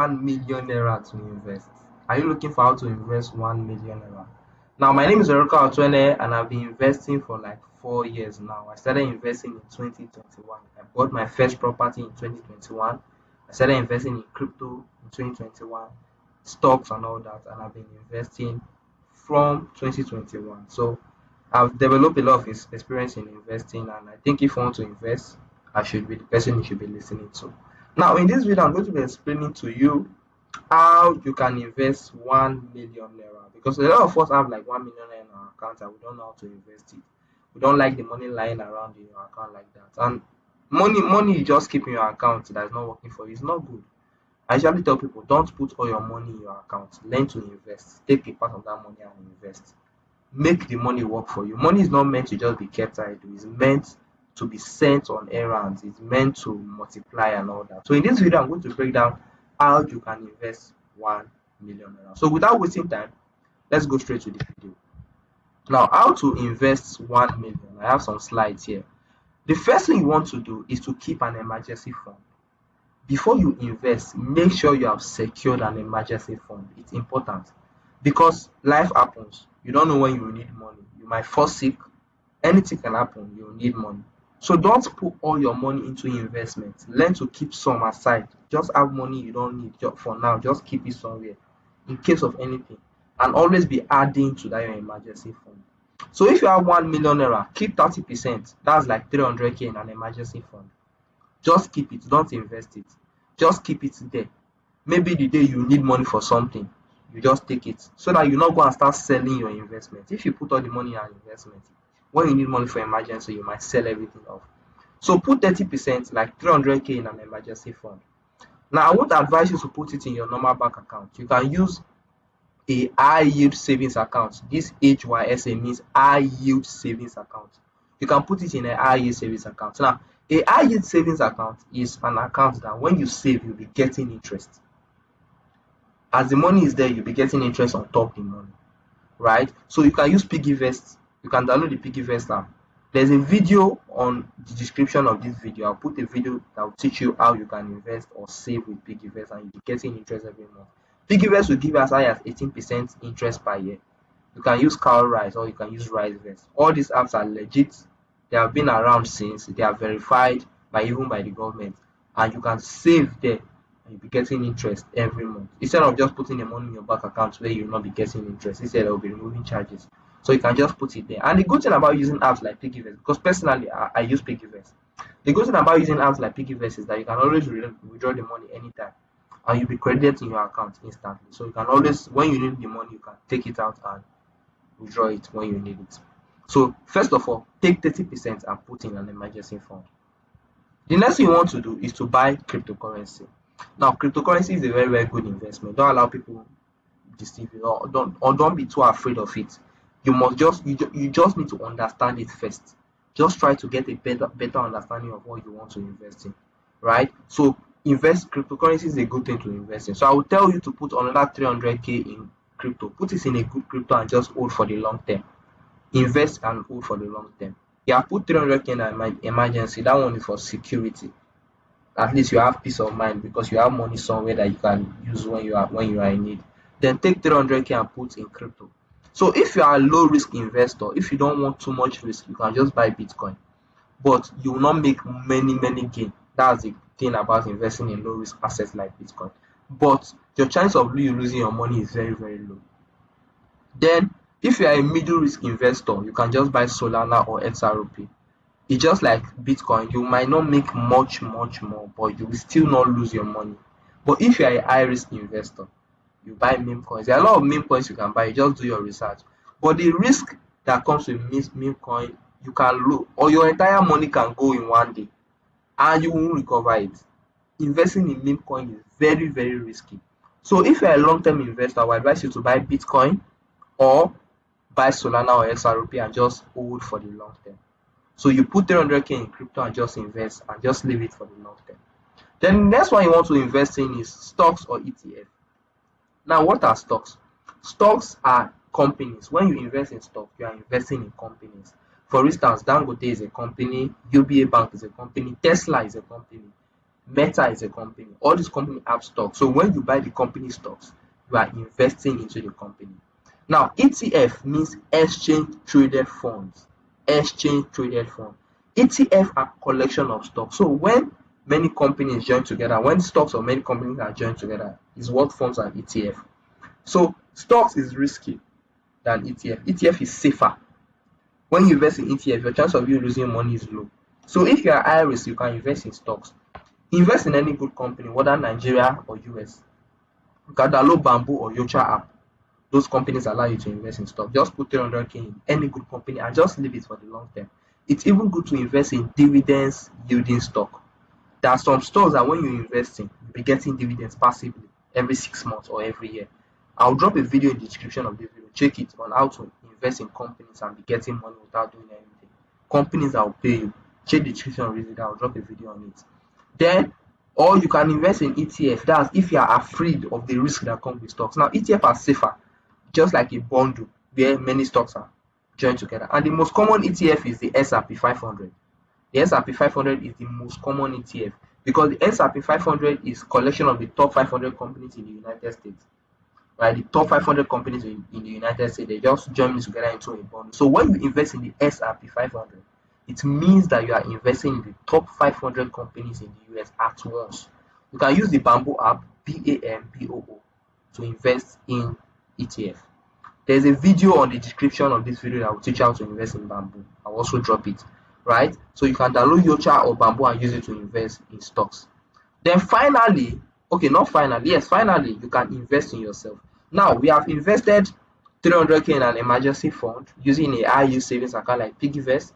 1 million naira to invest? Are you looking for how to invest 1 million naira? Now, my name is Erika Otwene, and I've been investing for like 4 years now. I started investing in 2021. I bought my first property in 2021. I started investing in crypto in 2021, stocks and all that, and I've been investing from 2021. So I've developed a lot of experience in investing, and I think if you want to invest, I should be the person you should be listening to. Now, in this video, I'm going to be explaining to you how you can invest 1 million naira, because a lot of us have like 1 million naira in our account and we don't know how to invest it. We don't like the money lying around in your account like that, and money you just keep in your account that is not working for you is not good. I usually tell people, don't put all your money in your account. Learn to invest. Take a part of that money and invest. Make the money work for you. Money is not meant to just be kept idle. It's meant to be sent on errands. It's meant to multiply and all that. So in this video, I'm going to break down how you can invest 1 million naira. So without wasting time, let's go straight to the video. Now, how to invest 1 million? I have some slides here. The first thing you want to do is to keep an emergency fund. Before you invest, make sure you have secured an emergency fund. It's important because life happens. You don't know when you will need money. You might fall sick. Anything can happen. You will need money. So don't put all your money into investment. Learn to keep some aside. Just have money you don't need for now. Just keep it somewhere in case of anything. And always be adding to that your emergency fund. So if you have 1 million naira, keep 30%. That's like 300k in an emergency fund. Just keep it. Don't invest it. Just keep it there. Maybe the day you need money for something, you just take it, so that you not go and start selling your investment. If you put all the money in an investment, when you need money for emergency, you might sell everything off. So put 30%, like 300k in an emergency fund. Now, I won't advise you to put it in your normal bank account. You can use a high yield savings account. This HYSA means high yield savings account. You can put it in a high yield savings account. Now, a high yield savings account is an account that when you save, you'll be getting interest. As the money is there, you'll be getting interest on top of the money, right? So you can use PiggyVest. You can download the PiggyVest app. There's a video on the description of this video. I'll put a video that will teach you how you can invest or save with PiggyVest, and you'll be getting interest every month. PiggyVest will give you as high as 18% interest per year. You can use CowRise or you can use RiseVest. All these apps are legit. They have been around since. They are verified even by the government, and you can save there and you'll be getting interest every month, instead of just putting the money in your bank account where you'll not be getting interest. Instead, they'll be removing charges. So you can just put it there. And the good thing about using apps like PiggyVest, because personally I use PiggyVest, the good thing about using apps like PiggyVest is that you can always withdraw the money anytime, and you'll be credited in your account instantly. So you can always, when you need the money, you can take it out and withdraw it when you need it. So first of all, take 30% and put in an emergency fund. The next thing you want to do is to buy cryptocurrency. Now, cryptocurrency is a very, very good investment. Don't allow people deceive you, or don't be too afraid of it. You just need to understand it first. Just try to get a better understanding of what you want to invest in, right? So cryptocurrency is a good thing to invest in. So I will tell you to put another 300k in crypto. Put it in a good crypto and just hold for the long term. Invest and hold for the long term. Yeah, put 300k in emergency. That one is for security. At least you have peace of mind because you have money somewhere that you can use when you are in need. Then take 300k and put in crypto. So if you are a low risk investor, if you don't want too much risk, you can just buy Bitcoin, but you will not make many gain. That's the thing about investing in low risk assets like Bitcoin. But your chance of you losing your money is very, very low. Then if you are a middle risk investor, you can just buy Solana or XRP. It's just like Bitcoin. You might not make much more, but you will still not lose your money. But if you are a high risk investor, you buy meme coins. There are a lot of meme coins you can buy. You just do your research. But the risk that comes with meme coin, you can lose, or your entire money can go in one day and you won't recover it. Investing in meme coin is very, very risky. So if you are a long-term investor, I would advise you to buy Bitcoin or buy Solana or XRP and just hold for the long term. So you put 300k in crypto and just invest and just leave it for the long term. Then the next one you want to invest in is stocks or ETF. Now, what are stocks? Stocks are companies. When you invest in stock, you are investing in companies. For instance, Dangote is a company, UBA Bank is a company, Tesla is a company. Meta is a company. All these companies have stocks. So when you buy the company stocks, you are investing into the company. Now, ETF means exchange traded funds. Exchange traded fund. ETF are collection of stocks. So when many companies join together, when stocks of many companies are joined together, is what forms an ETF. So stocks is risky than ETF. ETF is safer. When you invest in ETF, your chance of you losing money is low. So if you are high risk, you can invest in stocks. Invest in any good company, whether Nigeria or US. You can download Bamboo or Yocha app. Those companies allow you to invest in stock. Just put 300k in any good company and just leave it for the long term. It's even good to invest in dividends yielding stock. There are some stocks that when you invest in, you'll be getting dividends passively every 6 months or every year. I'll drop a video in the description of this video. Check it on how to invest in companies and be getting money without doing anything. Companies that will pay you. Check the description of this video. I'll drop a video on it. Then, or you can invest in ETF. That's if you are afraid of the risk that comes with stocks. Now, ETF are safer, just like a bundle where many stocks are joined together. And the most common ETF is the S&P 500. The S&P 500 is the most common ETF because the S&P 500 is collection of the top 500 companies in the United States. Right, the top 500 companies in the United States, they just join together into a bundle. So when you invest in the S&P 500, it means that you are investing in the top 500 companies in the US at once. You can use the Bamboo app, BAMBOO, to invest in ETF. There's a video on the description of this video that will teach you how to invest in Bamboo. I'll also drop it. Right, so you can download Yocha or Bamboo and use it to invest in stocks. Then finally, okay, not finally, yes, finally, you can invest in yourself. Now, we have invested 300k in an emergency fund using a high yield savings account like PiggyVest.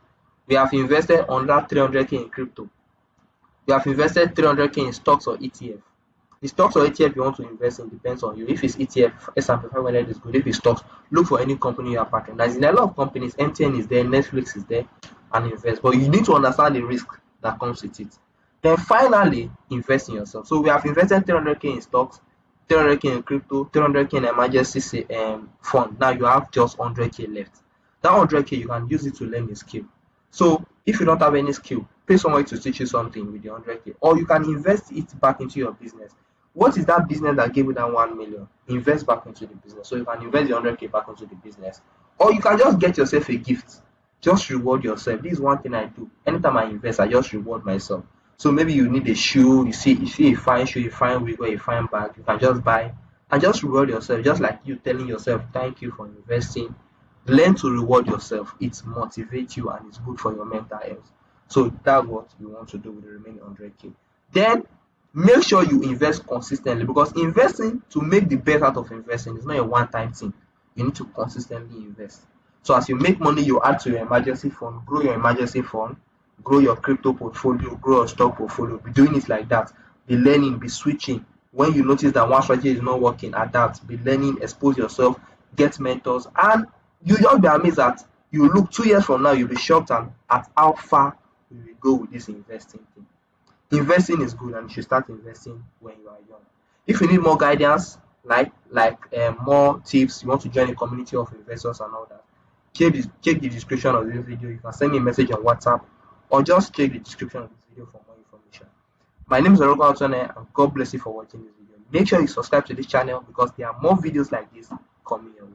We have invested under 300k in crypto. We have invested 300k in stocks or ETF. The stocks or ETF you want to invest in depends on you. If it's ETF, S&P 500 is good. If it's stocks, look for any company you are patronizing. A lot of companies, MTN is there, Netflix is there, and invest. But you need to understand the risk that comes with it. Then finally, invest in yourself. So we have invested 300k in stocks, 300k in crypto, 300k in emergency fund. Now you have just 100k left. That 100k, you can use it to learn a skill. So if you don't have any skill, pay somebody to teach you something with the 100k, or you can invest it back into your business. What is that business that gave you that 1 million? Invest back into the business. So you can invest the 100k back into the business, or you can just get yourself a gift. Just reward yourself. This is one thing I do. Anytime I invest, I just reward myself. So maybe you need a shoe, you see a fine shoe, a fine wig, or a fine bag, you can just buy and just reward yourself, just like you telling yourself thank you for investing. Learn to reward yourself. It motivates you and it's good for your mental health. So that's what you want to do with the remaining 100k. Then make sure you invest consistently, because investing, to make the best out of investing, is not a one-time thing. You need to consistently invest. So as you make money, you add to your emergency fund, grow your emergency fund, grow your crypto portfolio, grow your stock portfolio. Be doing it like that. Be learning, be switching. When you notice that one strategy is not working, adapt. Be learning, expose yourself, get mentors, and you just be amazed that you look 2 years from now, you'll be shocked at how far you will go with this investing thing. Investing is good, and you should start investing when you are young. If you need more guidance, like more tips, you want to join a community of investors and all that, check the description of this video. You can send me a message on WhatsApp, or just check the description of this video for more information. My name is Oroka Otone, and God bless you for watching this video. Make sure you subscribe to this channel because there are more videos like this coming your way.